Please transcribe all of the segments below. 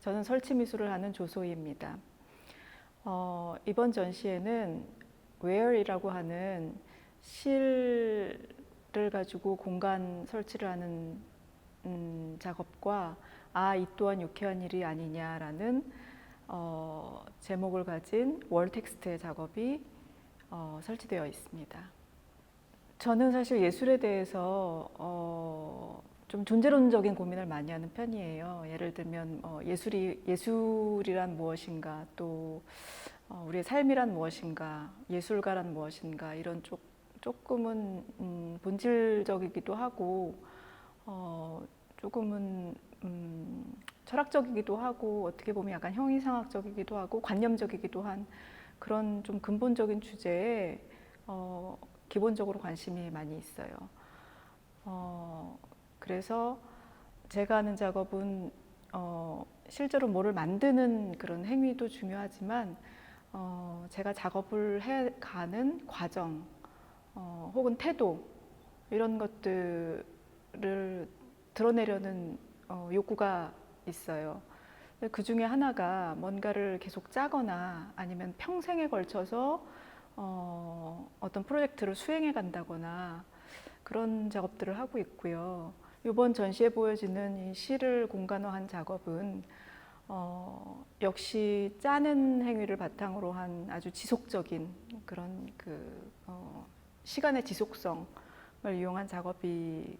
저는 설치 미술을 하는 조소희입니다. 이번 전시회는 웨어이라고 하는 실을 가지고 공간 설치를 하는 작업과 이 또한 유쾌한 일이 아니냐라는 제목을 가진 월 텍스트의 작업이 설치되어 있습니다. 저는 사실 예술에 대해서 좀 존재론적인 고민을 많이 하는 편이에요. 예를 들면 예술이란 무엇인가, 또 우리의 삶이란 무엇인가, 예술가란 무엇인가, 이런 조금은 본질적이기도 하고 조금은 철학적이기도 하고, 어떻게 보면 약간 형이상학적이기도 하고 관념적이기도 한 그런 좀 근본적인 주제에 기본적으로 관심이 많이 있어요. 그래서 제가 하는 작업은 실제로 뭐를 만드는 그런 행위도 중요하지만 제가 작업을 해가는 과정 혹은 태도, 이런 것들을 드러내려는 욕구가 있어요. 그 중에 하나가 뭔가를 계속 짜거나 아니면 평생에 걸쳐서 어떤 프로젝트를 수행해 간다거나 그런 작업들을 하고 있고요. 이번 전시에 보여지는 이 시를 공간화한 작업은 역시 짜는 행위를 바탕으로 한 아주 지속적인 그런 시간의 지속성을 이용한 작업이고,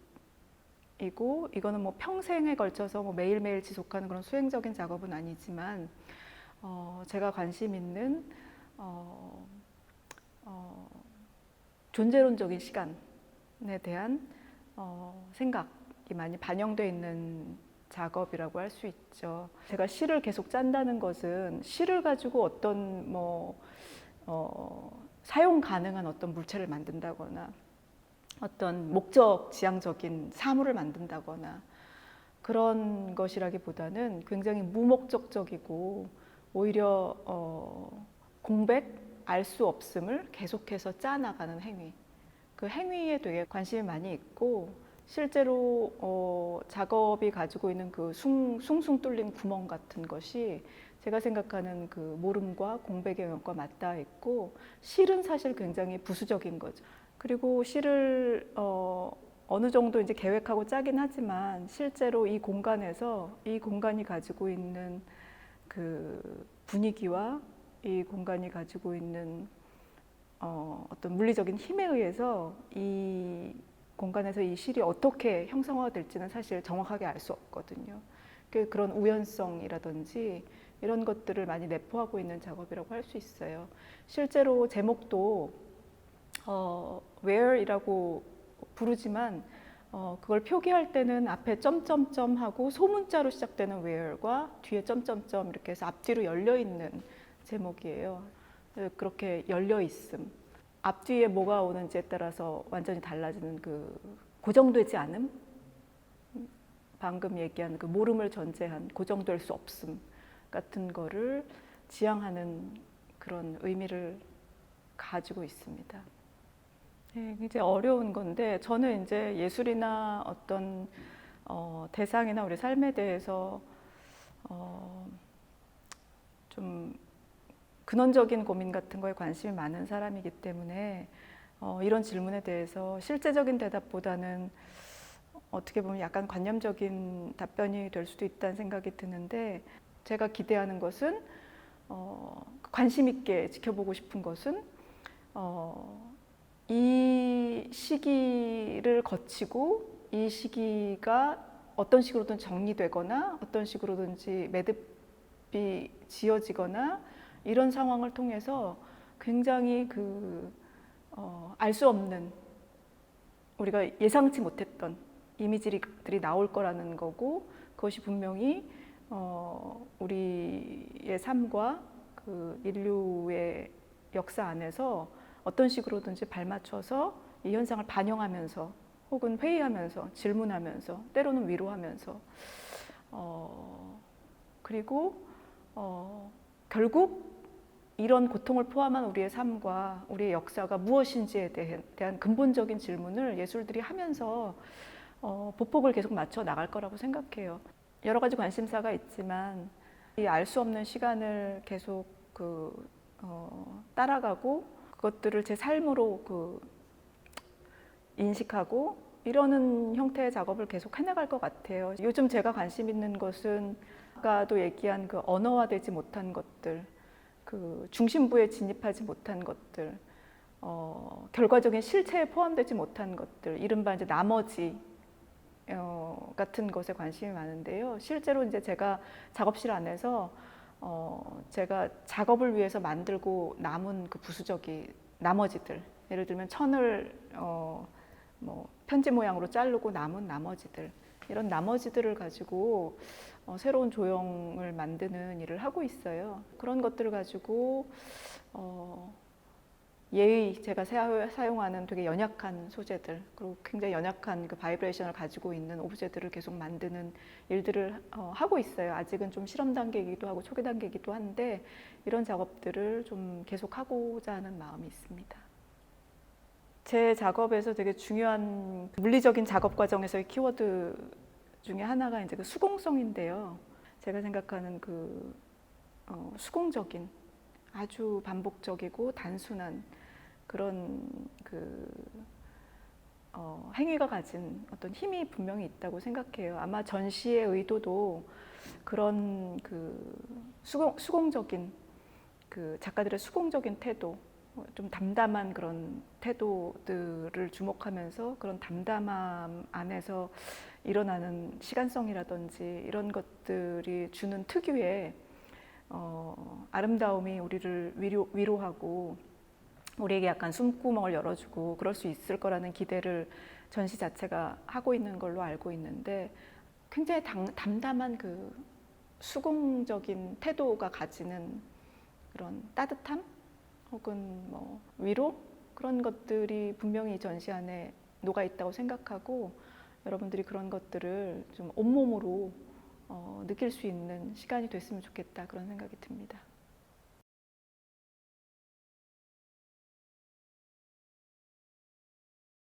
이거는 뭐 평생에 걸쳐서 뭐 매일매일 지속하는 그런 수행적인 작업은 아니지만 제가 관심 있는 존재론적인 시간에 대한 생각이 많이 반영되어 있는 작업이라고 할 수 있죠. 제가 시를 계속 짠다는 것은 시를 가지고 어떤 사용 가능한 어떤 물체를 만든다거나 어떤 목적 지향적인 사물을 만든다거나 그런 것이라기보다는 굉장히 무목적적이고 오히려 공백, 알 수 없음을 계속해서 짜나가는 행위, 그 행위에 되게 관심이 많이 있고, 실제로 작업이 가지고 있는 그 숭숭 뚫린 구멍 같은 것이 제가 생각하는 그 모름과 공백의 영역과 맞닿아 있고, 실은 사실 굉장히 부수적인 거죠. 그리고 실을 어느 정도 이제 계획하고 짜긴 하지만 실제로 이 공간에서 이 공간이 가지고 있는 그 분위기와 이 공간이 가지고 있는 어떤 물리적인 힘에 의해서 이 공간에서 이 실이 어떻게 형성화될지는 사실 정확하게 알 수 없거든요. 그런 우연성이라든지 이런 것들을 많이 내포하고 있는 작업이라고 할 수 있어요. 실제로 제목도 where이라고 부르지만 그걸 표기할 때는 앞에 점점점 하고 소문자로 시작되는 where과 뒤에 점점점 이렇게 해서 앞뒤로 열려 있는 제목이에요. 그렇게 열려 있음, 앞뒤에 뭐가 오는지에 따라서 완전히 달라지는 그 고정되지 않음, 방금 얘기한 그 모름을 전제한 고정될 수 없음 같은 거를 지향하는 그런 의미를 가지고 있습니다. 네, 이제 어려운 건데, 저는 이제 예술이나 어떤 대상이나 우리 삶에 대해서 좀 근원적인 고민 같은 거에 관심이 많은 사람이기 때문에 이런 질문에 대해서 실제적인 대답보다는 어떻게 보면 약간 관념적인 답변이 될 수도 있다는 생각이 드는데, 제가 기대하는 것은 관심 있게 지켜보고 싶은 것은 이 시기를 거치고 이 시기가 어떤 식으로든 정리되거나 어떤 식으로든지 매듭이 지어지거나 이런 상황을 통해서 굉장히 알 수 없는, 우리가 예상치 못했던 이미지들이 나올 거라는 거고, 그것이 분명히 우리의 삶과 그 인류의 역사 안에서 어떤 식으로든지 발맞춰서 이 현상을 반영하면서 혹은 회의하면서 질문하면서 때로는 위로하면서 그리고 결국 이런 고통을 포함한 우리의 삶과 우리의 역사가 무엇인지에 대한 근본적인 질문을 예술들이 하면서 보폭을 계속 맞춰 나갈 거라고 생각해요. 여러 가지 관심사가 있지만 이 알 수 없는 시간을 계속 따라가고 그것들을 제 삶으로 인식하고 이러는 형태의 작업을 계속 해나갈 것 같아요. 요즘 제가 관심 있는 것은 아까도 얘기한 그 언어화되지 못한 것들, 그 중심부에 진입하지 못한 것들, 결과적인 실체에 포함되지 못한 것들, 이른바 이제 나머지 같은 것에 관심이 많은데요. 실제로 이제 제가 작업실 안에서 제가 작업을 위해서 만들고 남은 그 부수적인 나머지들, 예를 들면 천을 뭐 편지 모양으로 자르고 남은 나머지들, 이런 나머지들을 가지고 새로운 조형을 만드는 일을 하고 있어요. 그런 것들을 가지고 제가 사용하는 되게 연약한 소재들, 그리고 굉장히 연약한 그 바이브레이션을 가지고 있는 오브제들을 계속 만드는 일들을 하고 있어요. 아직은 좀 실험 단계이기도 하고 초기 단계이기도 한데 이런 작업들을 좀 계속 하고자 하는 마음이 있습니다. 제 작업에서 되게 중요한 물리적인 작업 과정에서의 키워드 중에 하나가 이제 그 수공성인데요. 제가 생각하는 수공적인, 아주 반복적이고 단순한 그런 행위가 가진 어떤 힘이 분명히 있다고 생각해요. 아마 전시의 의도도 그런 수공적인 작가들의 수공적인 태도, 좀 담담한 그런 태도들을 주목하면서 그런 담담함 안에서 일어나는 시간성이라든지 이런 것들이 주는 특유의 아름다움이 우리를 위로하고 우리에게 약간 숨구멍을 열어주고 그럴 수 있을 거라는 기대를 전시 자체가 하고 있는 걸로 알고 있는데, 굉장히 담담한 그 수공적인 태도가 가지는 그런 따뜻함 혹은 뭐 위로, 그런 것들이 분명히 전시 안에 녹아 있다고 생각하고 여러분들이 그런 것들을 좀 온몸으로 느낄 수 있는 시간이 됐으면 좋겠다, 그런 생각이 듭니다.